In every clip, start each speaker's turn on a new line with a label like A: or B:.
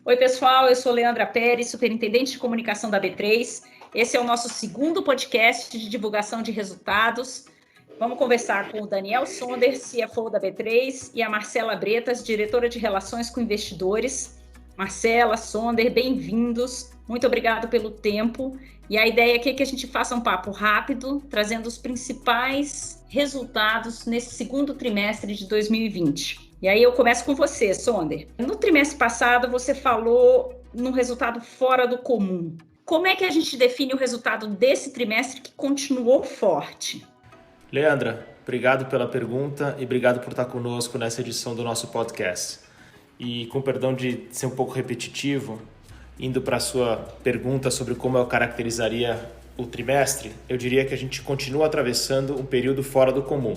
A: Oi, pessoal, eu sou Leandra Pérez, superintendente de comunicação da B3. Esse é o nosso segundo podcast de divulgação de resultados. Vamos conversar com o Daniel Sonder, CFO da B3, e a Marcela Bretas, diretora de Relações com Investidores. Marcela, Sonder, bem-vindos. Muito obrigado pelo tempo. E a ideia aqui é que a gente faça um papo rápido, trazendo os principais resultados nesse segundo trimestre de 2020. E aí eu começo com você, Sonder. No trimestre passado, você falou num resultado fora do comum. Como é que a gente define o resultado desse trimestre que continuou forte?
B: Leandra, obrigado pela pergunta e obrigado por estar conosco nessa edição do nosso podcast. E com perdão de ser um pouco repetitivo, indo para a sua pergunta sobre como eu caracterizaria o trimestre, eu diria que a gente continua atravessando um período fora do comum.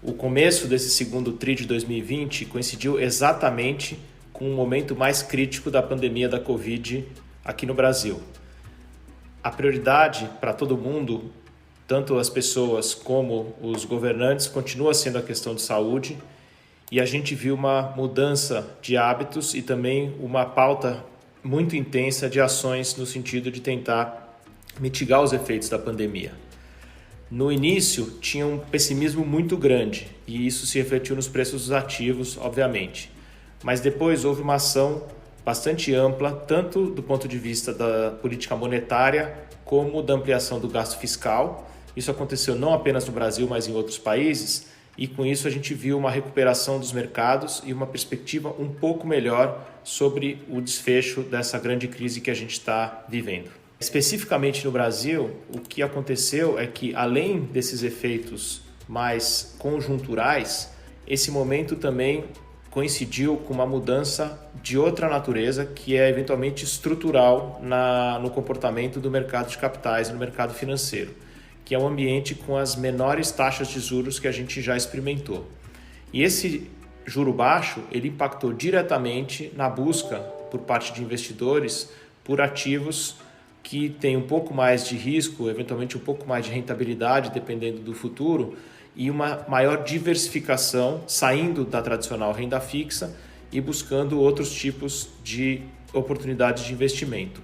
B: O começo desse segundo TRI de 2020 coincidiu exatamente com o momento mais crítico da pandemia da Covid aqui no Brasil. A prioridade para todo mundo, tanto as pessoas como os governantes, continua sendo a questão de saúde, e a gente viu uma mudança de hábitos e também uma pauta muito intensa de ações no sentido de tentar mitigar os efeitos da pandemia. No início, tinha um pessimismo muito grande e isso se refletiu nos preços dos ativos, obviamente. Mas depois houve uma ação bastante ampla, tanto do ponto de vista da política monetária como da ampliação do gasto fiscal. Isso aconteceu não apenas no Brasil, mas em outros países, e com isso a gente viu uma recuperação dos mercados e uma perspectiva um pouco melhor sobre o desfecho dessa grande crise que a gente está vivendo. Especificamente no Brasil, o que aconteceu é que, além desses efeitos mais conjunturais, esse momento também coincidiu com uma mudança de outra natureza, que é eventualmente estrutural no comportamento do mercado de capitais e no mercado financeiro, que é um ambiente com as menores taxas de juros que a gente já experimentou. E esse juro baixo, ele impactou diretamente na busca por parte de investidores por ativos que têm um pouco mais de risco, eventualmente um pouco mais de rentabilidade, dependendo do futuro, e uma maior diversificação, saindo da tradicional renda fixa e buscando outros tipos de oportunidades de investimento.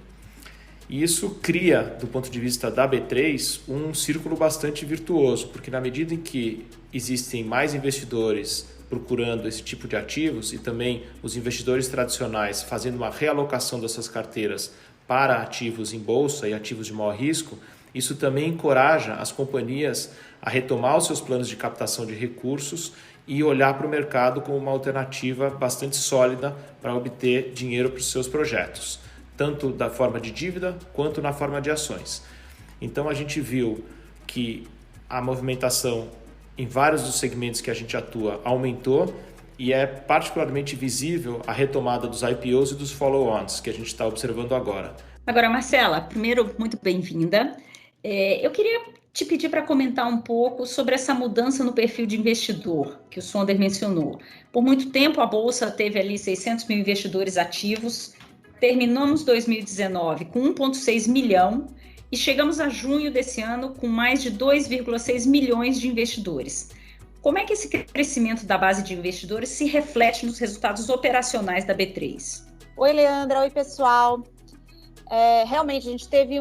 B: E isso cria, do ponto de vista da B3, um círculo bastante virtuoso, porque na medida em que existem mais investidores procurando esse tipo de ativos e também os investidores tradicionais fazendo uma realocação dessas carteiras para ativos em bolsa e ativos de maior risco, isso também encoraja as companhias a retomar os seus planos de captação de recursos e olhar para o mercado como uma alternativa bastante sólida para obter dinheiro para os seus projetos, tanto da forma de dívida quanto na forma de ações. Então a gente viu que a movimentação em vários dos segmentos que a gente atua aumentou e é particularmente visível a retomada dos IPOs e dos follow-ons que a gente está observando agora.
A: Agora, Marcela, primeiro, muito bem-vinda. Eu queria te pedir para comentar um pouco sobre essa mudança no perfil de investidor que o Sonder mencionou. Por muito tempo, a Bolsa teve ali 600 mil investidores ativos. Terminamos 2019 com 1,6 milhão e chegamos a junho desse ano com mais de 2,6 milhões de investidores. Como é que esse crescimento da base de investidores se reflete nos resultados operacionais da B3?
C: Oi, Leandra. Oi, pessoal. Realmente, a gente teve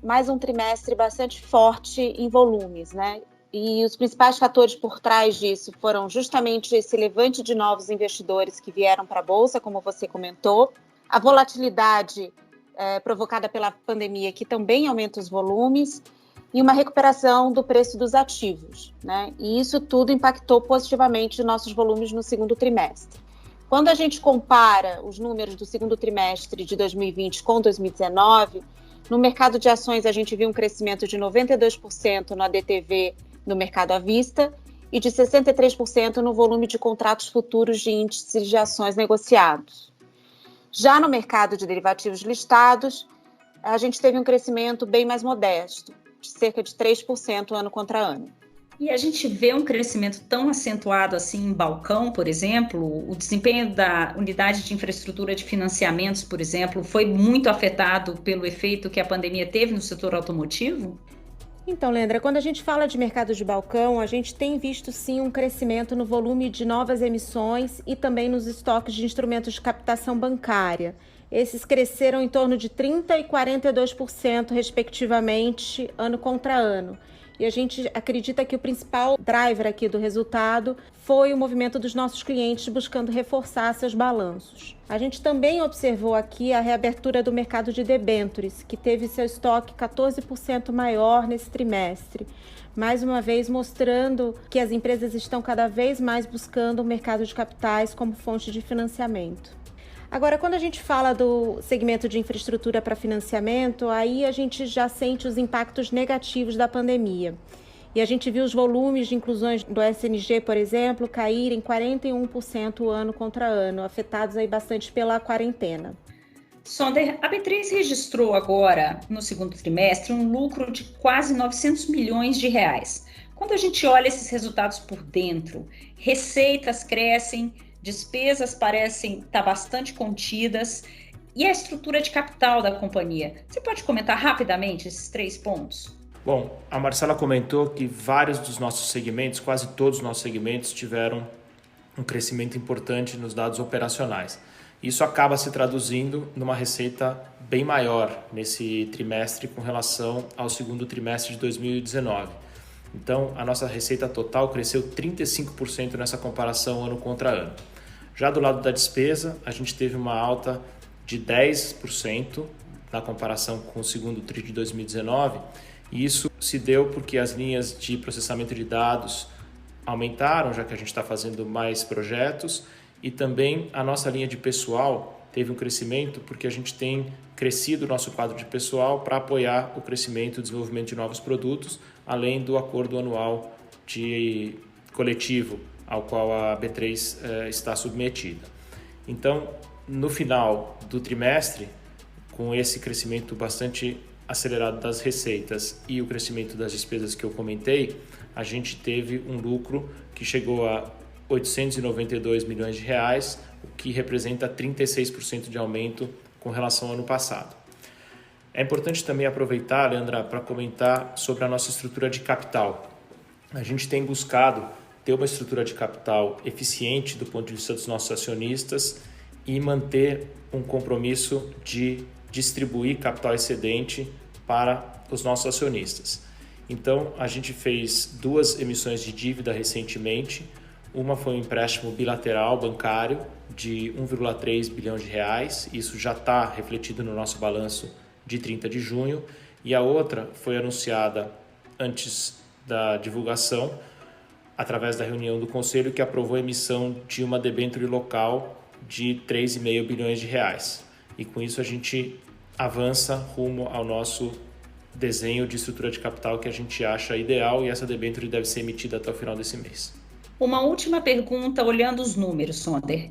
C: mais um trimestre bastante forte em volumes, né? E os principais fatores por trás disso foram justamente esse levante de novos investidores que vieram para a Bolsa, como você comentou, a volatilidade provocada pela pandemia, que também aumenta os volumes, e uma recuperação do preço dos ativos, né? E isso tudo impactou positivamente os nossos volumes no segundo trimestre. Quando a gente compara os números do segundo trimestre de 2020 com 2019, no mercado de ações a gente viu um crescimento de 92% no ADTV no mercado à vista e de 63% no volume de contratos futuros de índices de ações negociados. Já no mercado de derivativos listados, a gente teve um crescimento bem mais modesto, de cerca de 3% ano contra ano.
A: E a gente vê um crescimento tão acentuado assim em balcão, por exemplo, o desempenho da unidade de infraestrutura de financiamentos, por exemplo, foi muito afetado pelo efeito que a pandemia teve no setor automotivo?
C: Então, Leandra, quando a gente fala de mercado de balcão, a gente tem visto sim um crescimento no volume de novas emissões e também nos estoques de instrumentos de captação bancária. Esses cresceram em torno de 30% e 42%, respectivamente, ano contra ano. E a gente acredita que o principal driver aqui do resultado foi o movimento dos nossos clientes buscando reforçar seus balanços. A gente também observou aqui a reabertura do mercado de debêntures, que teve seu estoque 14% maior nesse trimestre. Mais uma vez mostrando que as empresas estão cada vez mais buscando o mercado de capitais como fonte de financiamento. Agora, quando a gente fala do segmento de infraestrutura para financiamento, aí a gente já sente os impactos negativos da pandemia. E a gente viu os volumes de inclusões do SNG, por exemplo, caírem 41% ano contra ano, afetados aí bastante pela quarentena.
A: Sonder, a B3 registrou agora, no segundo trimestre, um lucro de quase 900 milhões de reais. Quando a gente olha esses resultados por dentro, receitas crescem, despesas parecem estar bastante contidas e a estrutura de capital da companhia. Você pode comentar rapidamente esses 3 pontos?
B: Bom, a Marcela comentou que vários dos nossos segmentos, quase todos os nossos segmentos, tiveram um crescimento importante nos dados operacionais. Isso acaba se traduzindo numa receita bem maior nesse trimestre com relação ao segundo trimestre de 2019. Então, a nossa receita total cresceu 35% nessa comparação ano contra ano. Já do lado da despesa, a gente teve uma alta de 10% na comparação com o segundo trimestre de 2019, e isso se deu porque as linhas de processamento de dados aumentaram, já que a gente está fazendo mais projetos, e também a nossa linha de pessoal teve um crescimento porque a gente tem crescido o nosso quadro de pessoal para apoiar o crescimento e o desenvolvimento de novos produtos, além do acordo anual de coletivo ao qual a B3 está submetida. Então, no final do trimestre, com esse crescimento bastante acelerado das receitas e o crescimento das despesas que eu comentei, a gente teve um lucro que chegou a 892 milhões de reais, o que representa 36% de aumento com relação ao ano passado. É importante também aproveitar, Leandra, para comentar sobre a nossa estrutura de capital. A gente tem buscado ter uma estrutura de capital eficiente do ponto de vista dos nossos acionistas e manter um compromisso de distribuir capital excedente para os nossos acionistas. Então, a gente fez 2 emissões de dívida recentemente. Uma foi um empréstimo bilateral bancário de 1,3 bilhão de reais. Isso já está refletido no nosso balanço de 30 de junho. E a outra foi anunciada antes da divulgação, através da reunião do Conselho, que aprovou a emissão de uma debênture local de 3,5 bilhões de reais. E com isso a gente avança rumo ao nosso desenho de estrutura de capital que a gente acha ideal, e essa debênture deve ser emitida até o final desse mês.
A: Uma última pergunta, olhando os números, Sonder.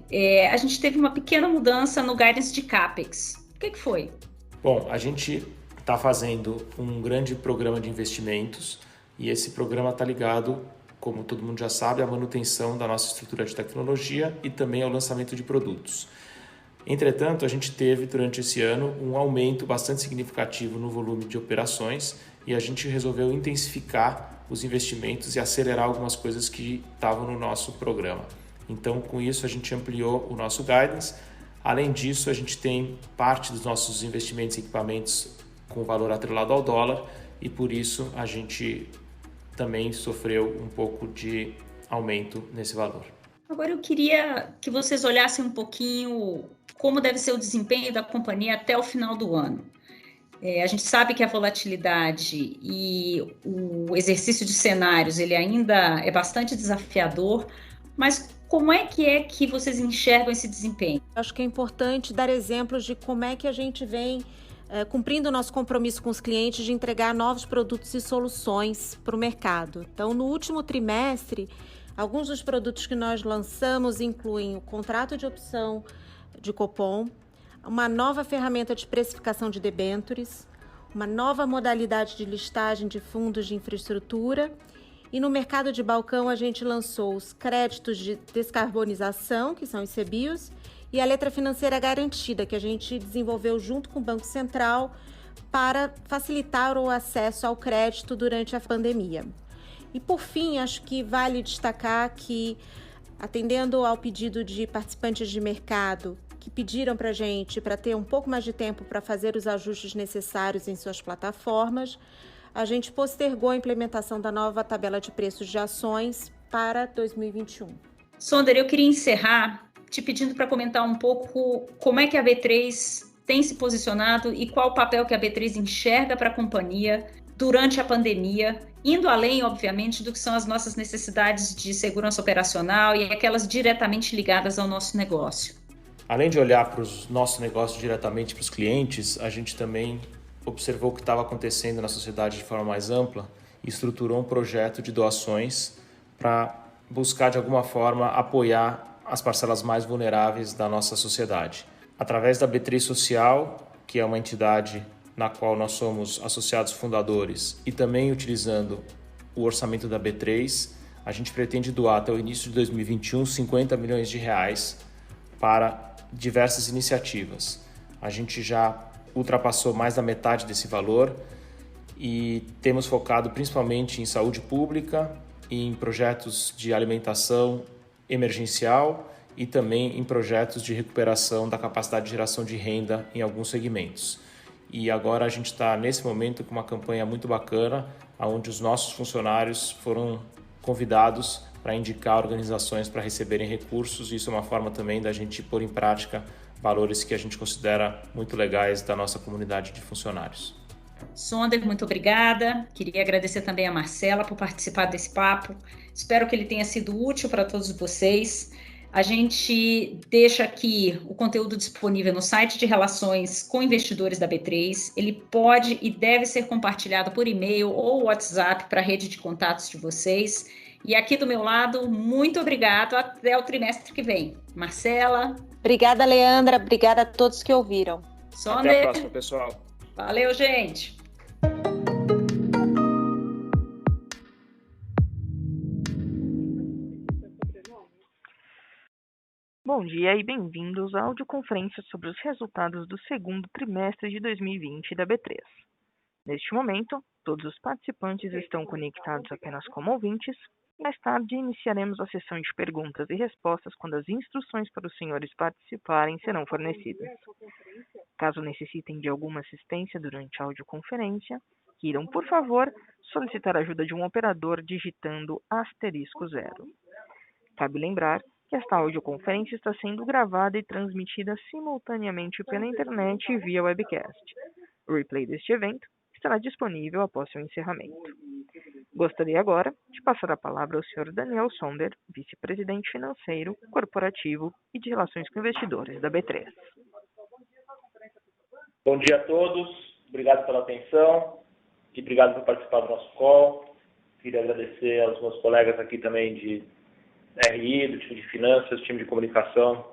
A: A gente teve uma pequena mudança no guidance de CAPEX. O que foi?
B: Bom, a gente está fazendo um grande programa de investimentos e esse programa está ligado, como todo mundo já sabe, à manutenção da nossa estrutura de tecnologia e também ao lançamento de produtos. Entretanto, a gente teve durante esse ano um aumento bastante significativo no volume de operações e a gente resolveu intensificar os investimentos e acelerar algumas coisas que estavam no nosso programa. Então, com isso, a gente ampliou o nosso guidance. Além disso, a gente tem parte dos nossos investimentos em equipamentos com valor atrelado ao dólar e, por isso, a gente também sofreu um pouco de aumento nesse valor.
A: Agora, eu queria que vocês olhassem um pouquinho como deve ser o desempenho da companhia até o final do ano. A gente sabe que a volatilidade e o exercício de cenários ele ainda é bastante desafiador, mas como é que vocês enxergam esse desempenho?
C: Acho que é importante dar exemplos de como é que a gente vem cumprindo o nosso compromisso com os clientes de entregar novos produtos e soluções para o mercado. Então, no último trimestre, alguns dos produtos que nós lançamos incluem o contrato de opção de Copom, uma nova ferramenta de precificação de debêntures, uma nova modalidade de listagem de fundos de infraestrutura, e no mercado de balcão a gente lançou os créditos de descarbonização, que são os CBIOS, e a letra financeira garantida, que a gente desenvolveu junto com o Banco Central
D: para facilitar o acesso ao crédito durante a pandemia. E por fim, acho que vale destacar que, atendendo ao pedido de participantes de mercado que pediram para a gente para ter um pouco mais de tempo para fazer os ajustes necessários em suas plataformas, a gente postergou a implementação da nova tabela de preços de ações para 2021.
A: Sonder, eu queria encerrar te pedindo para comentar um pouco como é que a B3 tem se posicionado e qual o papel que a B3 enxerga para a companhia durante a pandemia, indo além, obviamente, do que são as nossas necessidades de segurança operacional e aquelas diretamente ligadas ao nosso negócio.
B: Além de olhar para os nossos negócios diretamente para os clientes, a gente também observou o que estava acontecendo na sociedade de forma mais ampla e estruturou um projeto de doações para buscar, de alguma forma, apoiar as parcelas mais vulneráveis da nossa sociedade. Através da B3 Social, que é uma entidade na qual nós somos associados fundadores, e também utilizando o orçamento da B3, a gente pretende doar até o início de 2021 50 milhões de reais para diversas iniciativas. A gente já ultrapassou mais da metade desse valor e temos focado principalmente em saúde pública, em projetos de alimentação emergencial e também em projetos de recuperação da capacidade de geração de renda em alguns segmentos. E agora a gente está, nesse momento, com uma campanha muito bacana, onde os nossos funcionários foram convidados para indicar organizações para receberem recursos. Isso é uma forma também da gente pôr em prática valores que a gente considera muito legais da nossa comunidade de funcionários.
A: Sonder, muito obrigada. Queria agradecer também a Marcela por participar desse papo. Espero que ele tenha sido útil para todos vocês. A gente deixa aqui o conteúdo disponível no site de relações com investidores da B3. Ele pode e deve ser compartilhado por e-mail ou WhatsApp para a rede de contatos de vocês. E aqui do meu lado, muito obrigado. Até o trimestre que vem. Marcela.
C: Obrigada, Leandra. Obrigada a todos que ouviram.
A: Sonder.
E: Até a próxima, pessoal.
A: Valeu, gente.
F: Bom dia e bem-vindos à audioconferência sobre os resultados do segundo trimestre de 2020 da B3. Neste momento, todos os participantes estão conectados apenas como ouvintes. Mais tarde, iniciaremos a sessão de perguntas e respostas quando as instruções para os senhores participarem serão fornecidas. Caso necessitem de alguma assistência durante a audioconferência, queiram, por favor, solicitar a ajuda de um operador digitando *0. Cabe lembrar que esta audioconferência está sendo gravada e transmitida simultaneamente pela internet e via webcast. O replay deste evento estará disponível após seu encerramento. Gostaria agora de passar a palavra ao Sr. Daniel Sonder, vice-presidente financeiro, corporativo e de relações com investidores da B3.
G: Bom dia a todos, obrigado pela atenção e obrigado por participar do nosso call. Queria agradecer aos meus colegas aqui também de RI, do time de finanças, time de comunicação,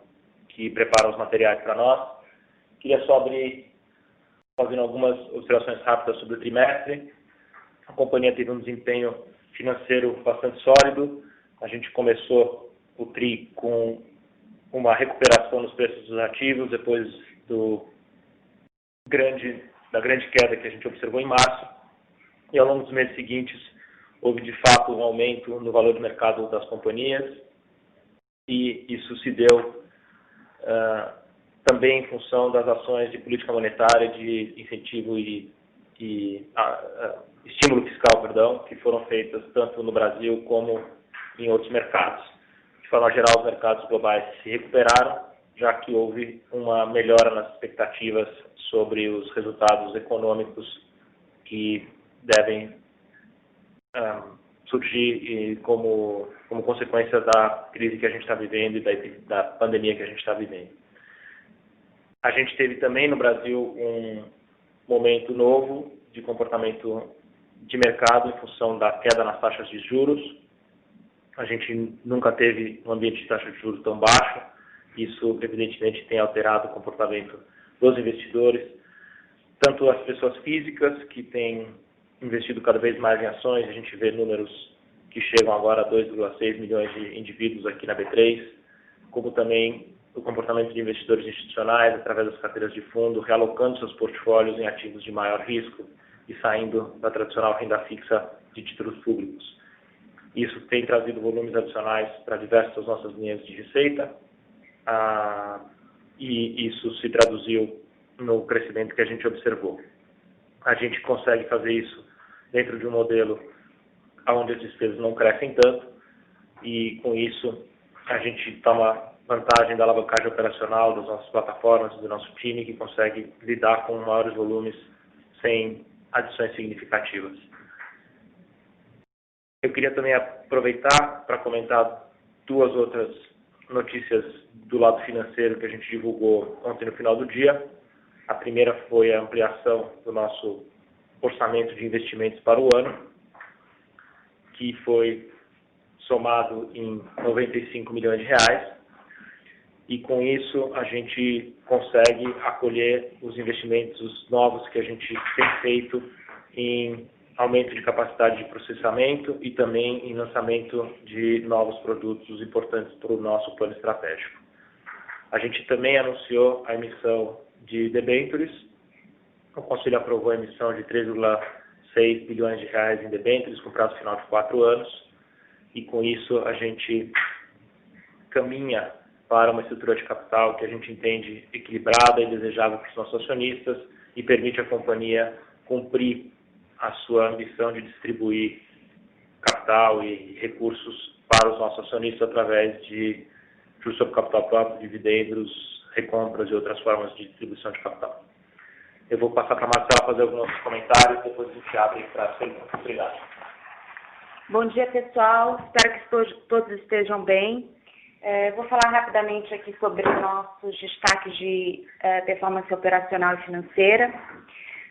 G: que preparam os materiais para nós. Queria só abrir fazendo algumas observações rápidas sobre o trimestre. A companhia teve um desempenho financeiro bastante sólido. A gente começou o TRI com uma recuperação nos preços dos ativos, depois da grande queda que a gente observou em março. E ao longo dos meses seguintes, houve de fato um aumento no valor de mercado das companhias, e isso se deu também em função das ações de política monetária, de incentivo e estímulo fiscal, que foram feitas tanto no Brasil como em outros mercados. De forma geral, os mercados globais se recuperaram, já que houve uma melhora nas expectativas sobre os resultados econômicos que devem surgir como consequência da crise que a gente está vivendo e da pandemia que a gente está vivendo. A gente teve também no Brasil um momento novo de comportamento de mercado em função da queda nas taxas de juros. A gente nunca teve um ambiente de taxa de juros tão baixo. Isso, evidentemente, tem alterado o comportamento dos investidores, tanto as pessoas físicas, que têm investido cada vez mais em ações. A gente vê números que chegam agora a 2,6 milhões de indivíduos aqui na B3, como também o comportamento de investidores institucionais através das carteiras de fundo, realocando seus portfólios em ativos de maior risco e saindo da tradicional renda fixa de títulos públicos. Isso tem trazido volumes adicionais para diversas das nossas linhas de receita, e isso se traduziu no crescimento que a gente observou. A gente consegue fazer isso dentro de um modelo onde as despesas não crescem tanto, e com isso a gente toma vantagem da alavancagem operacional das nossas plataformas, do nosso time, que consegue lidar com maiores volumes sem adições significativas. Eu queria também aproveitar para comentar duas outras notícias do lado financeiro que a gente divulgou ontem no final do dia. A primeira foi a ampliação do nosso orçamento de investimentos para o ano, que foi somado em 95 milhões de reais, e com isso a gente consegue acolher os investimentos novos que a gente tem feito em aumento de capacidade de processamento e também em lançamento de novos produtos importantes para o nosso plano estratégico. A gente também anunciou a emissão de debêntures. O Conselho aprovou a emissão de 3,6 bilhões de reais em debêntures com prazo final de 4 anos, e com isso a gente caminha para uma estrutura de capital que a gente entende equilibrada e desejável para os nossos acionistas e permite à companhia cumprir a sua ambição de distribuir capital e recursos para os nossos acionistas através de juros sobre capital próprio, dividendos, recompras e outras formas de distribuição de capital. Eu vou passar para a Marcela fazer alguns comentários, depois a gente abre para as perguntas. Obrigado.
E: Bom dia, pessoal. Espero que todos estejam bem. Vou falar rapidamente aqui sobre nossos destaques de performance operacional e financeira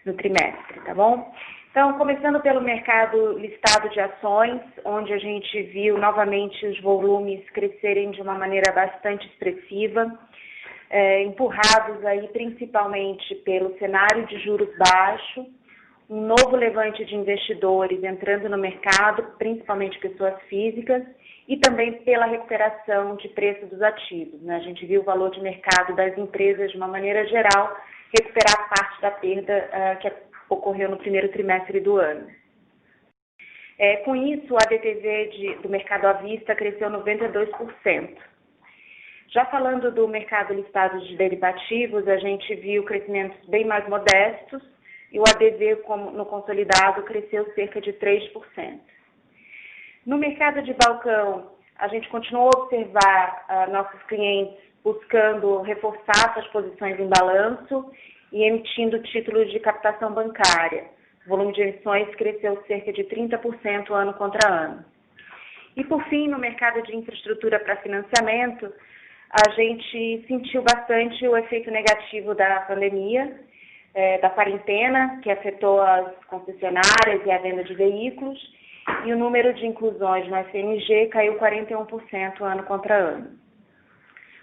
E: no trimestre, tá bom? Então, começando pelo mercado listado de ações, onde a gente viu novamente os volumes crescerem de uma maneira bastante expressiva, empurrados aí principalmente pelo cenário de juros baixos, um novo levante de investidores entrando no mercado, principalmente pessoas físicas, e também pela recuperação de preço dos ativos, né? A gente viu o valor de mercado das empresas, de uma maneira geral, recuperar parte da perda que ocorreu no primeiro trimestre do ano. Com isso, a DTV do mercado à vista cresceu 92%. Já falando do mercado listado de derivativos, a gente viu crescimentos bem mais modestos, e o ADV no consolidado cresceu cerca de 3%. No mercado de balcão, a gente continuou a observar nossos clientes buscando reforçar suas posições em balanço e emitindo títulos de captação bancária. O volume de emissões cresceu cerca de 30% ano contra ano. E, por fim, no mercado de infraestrutura para financiamento, a gente sentiu bastante o efeito negativo da pandemia, da quarentena, que afetou as concessionárias e a venda de veículos, e o número de inclusões no FMG caiu 41% ano contra ano.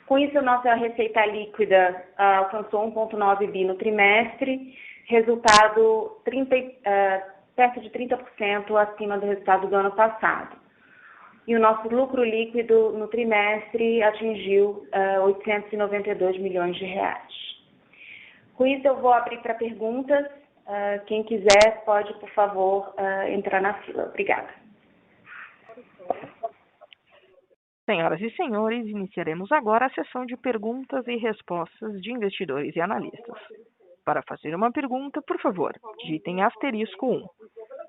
E: Com isso, a nossa receita líquida alcançou 1,9 bi no trimestre, resultado perto de 30% acima do resultado do ano passado. E o nosso lucro líquido no trimestre atingiu 892 milhões de reais. Com isso, eu vou abrir para perguntas. Quem quiser pode, por favor, entrar na fila. Obrigada.
F: Senhoras e senhores, iniciaremos agora a sessão de perguntas e respostas de investidores e analistas. Para fazer uma pergunta, por favor, digitem *1.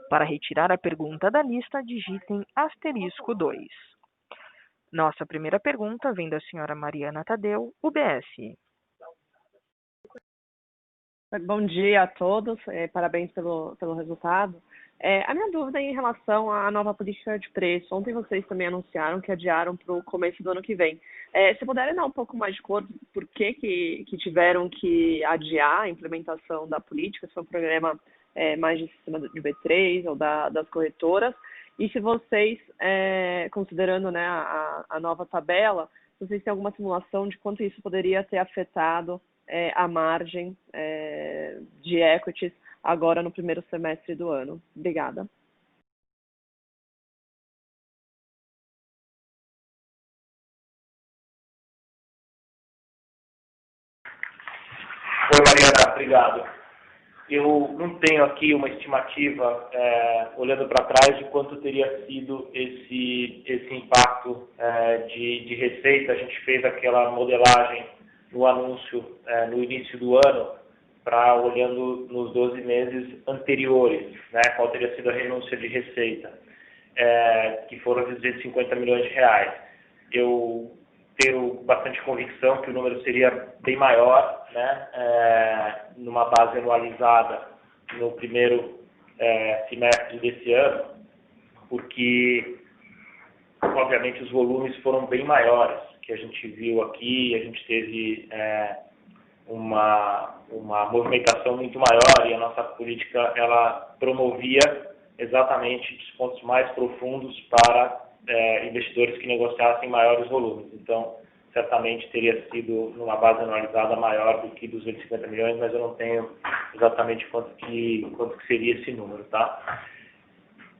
F: Para retirar a pergunta da lista, digitem *2. Nossa primeira pergunta vem da senhora Mariana Tadeu, UBS.
H: Bom dia a todos, parabéns pelo resultado. A minha dúvida é em relação à nova política de preço. Ontem vocês também anunciaram que adiaram para o começo do ano que vem. Se puderem dar um pouco mais de cor, por que tiveram que adiar a implementação da política, se foi um programa mais de sistema de B3 ou das corretoras, e se vocês, considerando, né, a nova tabela, se vocês têm alguma simulação de quanto isso poderia ter afetado a margem de equities agora no primeiro semestre do ano. Obrigada.
G: Oi, Mariana, obrigado. Eu não tenho aqui uma estimativa, olhando para trás, de quanto teria sido esse impacto de receita. A gente fez aquela modelagem no anúncio no início do ano, olhando nos 12 meses anteriores, né, qual teria sido a renúncia de receita, que foram de 250 milhões de reais. Eu tenho bastante convicção que o número seria bem maior, né, numa base anualizada no primeiro semestre desse ano, porque, obviamente, os volumes foram bem maiores que a gente viu aqui. A gente teve uma movimentação muito maior e a nossa política ela promovia exatamente descontos mais profundos para investidores que negociassem maiores volumes. Então, certamente teria sido numa base anualizada maior do que 250 milhões, mas eu não tenho exatamente quanto que seria esse número, tá?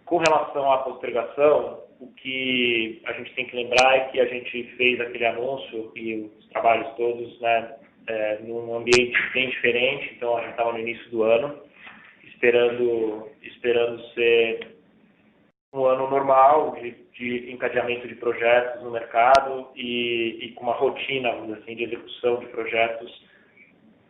G: Com relação à postergação, o que a gente tem que lembrar é que a gente fez aquele anúncio e os trabalhos todos, né, num ambiente bem diferente. Então, a gente estava no início do ano, esperando ser um ano normal de encadeamento de projetos no mercado e com uma rotina, vamos dizer assim, de execução de projetos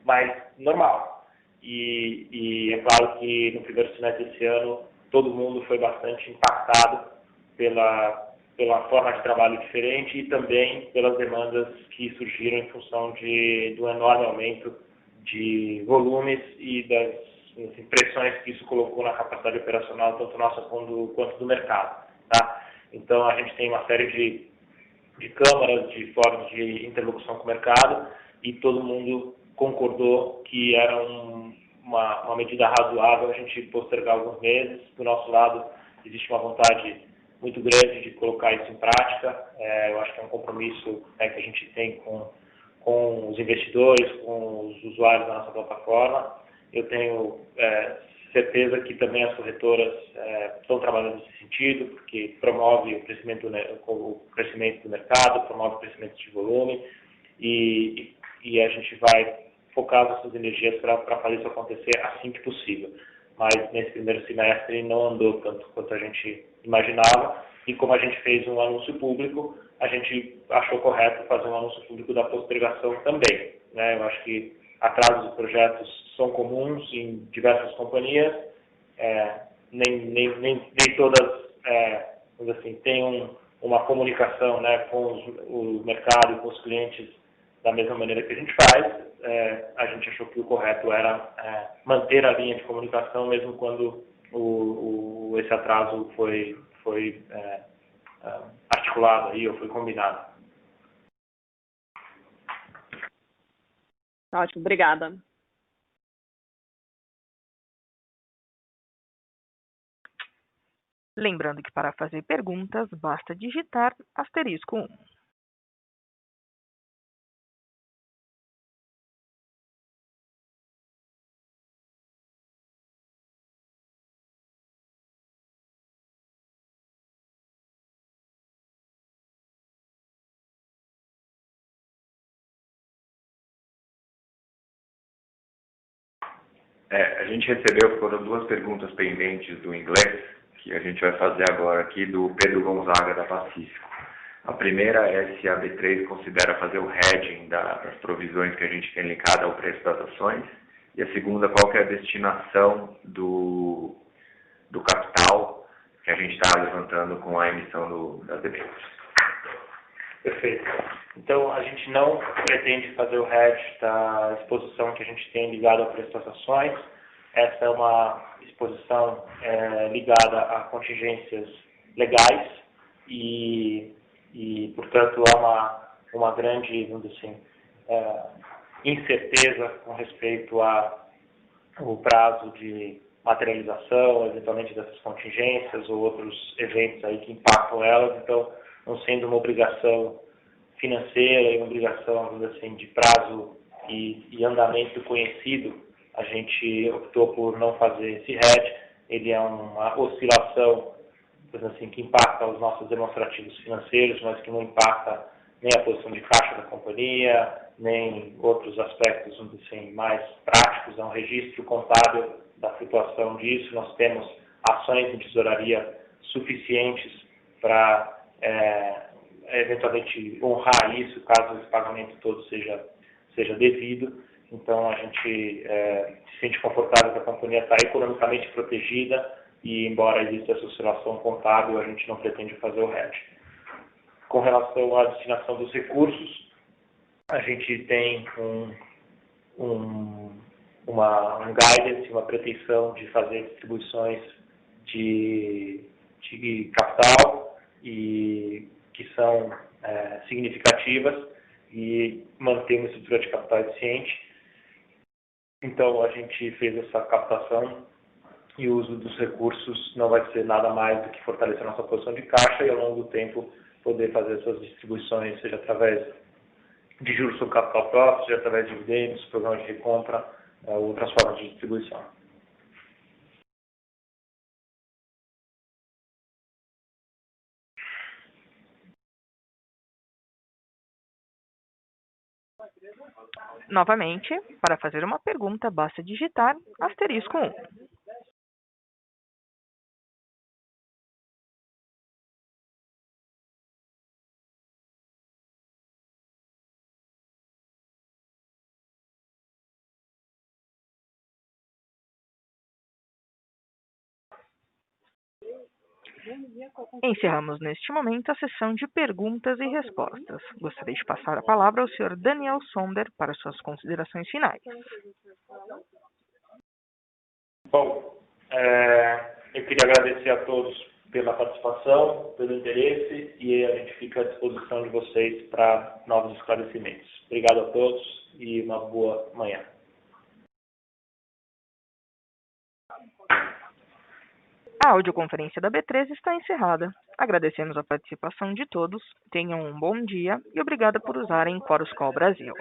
G: mais normal. E é claro que no primeiro semestre desse ano todo mundo foi bastante impactado pela forma de trabalho diferente e também pelas demandas que surgiram em função do enorme aumento de volumes e das pressões que isso colocou na capacidade operacional, tanto nossa quanto do mercado. Tá? Então, a gente tem uma série de câmaras, de formas de interlocução com o mercado, e todo mundo concordou que era uma medida razoável a gente postergar alguns meses. Do nosso lado, existe uma vontade muito grande de colocar isso em prática. Eu acho que é um compromisso que a gente tem com os investidores, com os usuários da nossa plataforma. Eu tenho certeza que também as corretoras estão trabalhando nesse sentido, porque promove o crescimento do mercado, promove o crescimento de volume, e a gente vai focar nossas energias para fazer isso acontecer assim que possível. Mas nesse primeiro semestre não andou tanto quanto a gente imaginava, e como a gente fez um anúncio público, a gente achou correto fazer um anúncio público da postergação também, né? Eu acho que atrasos de projetos são comuns em diversas companhias, nem todas assim, têm uma comunicação, né, com o mercado e com os clientes da mesma maneira que a gente faz. A gente achou que o correto era manter a linha de comunicação mesmo quando esse atraso foi articulado aí, ou foi combinado.
H: Ótimo, obrigada.
F: Lembrando que para fazer perguntas, basta digitar *1.
I: A gente recebeu, foram 2 perguntas pendentes do inglês, que a gente vai fazer agora aqui, do Pedro Gonzaga, da Pacífico. A primeira é se a B3 considera fazer o hedging das provisões que a gente tem linkado ao preço das ações. E a segunda, qual que é a destinação do capital que a gente está levantando com a emissão das debêntures.
G: Perfeito. Então, a gente não pretende fazer o hedge da exposição que a gente tem ligada ao preço das ações. Essa é uma exposição ligada a contingências legais e portanto, há uma grande, vamos dizer assim, incerteza com respeito ao prazo de materialização, eventualmente dessas contingências ou outros eventos aí que impactam elas. Então, não sendo uma obrigação financeira e uma obrigação, vamos dizer assim, de prazo e andamento conhecido, a gente optou por não fazer esse hedge. Ele é uma oscilação, assim, que impacta os nossos demonstrativos financeiros, mas que não impacta nem a posição de caixa da companhia, nem outros aspectos assim, mais práticos, é um registro contábil da situação disso. Nós temos ações de tesouraria suficientes para eventualmente honrar isso, caso esse pagamento todo seja devido. Então, a gente se sente confortável que a companhia está economicamente protegida e, embora exista essa oscilação contábil, a gente não pretende fazer o hedge. Com relação à destinação dos recursos, a gente tem um guidance, uma pretensão de fazer distribuições de capital e que são significativas e manter uma estrutura de capital eficiente. Então, a gente fez essa captação e o uso dos recursos não vai ser nada mais do que fortalecer a nossa posição de caixa e, ao longo do tempo, poder fazer essas distribuições, seja através de juros sobre capital próprio, seja através de dividendos, programas de recompra ou outras formas de distribuição.
F: Novamente, para fazer uma pergunta, basta digitar *1. Encerramos neste momento a sessão de perguntas e respostas. Gostaria de passar a palavra ao senhor Daniel Sonder para suas considerações finais.
G: Bom, eu queria agradecer a todos pela participação, pelo interesse e a gente fica à disposição de vocês para novos esclarecimentos. Obrigado a todos e uma boa manhã.
F: A audioconferência da B3 está encerrada. Agradecemos a participação de todos, tenham um bom dia e obrigada por usarem Chorus Call Brasil.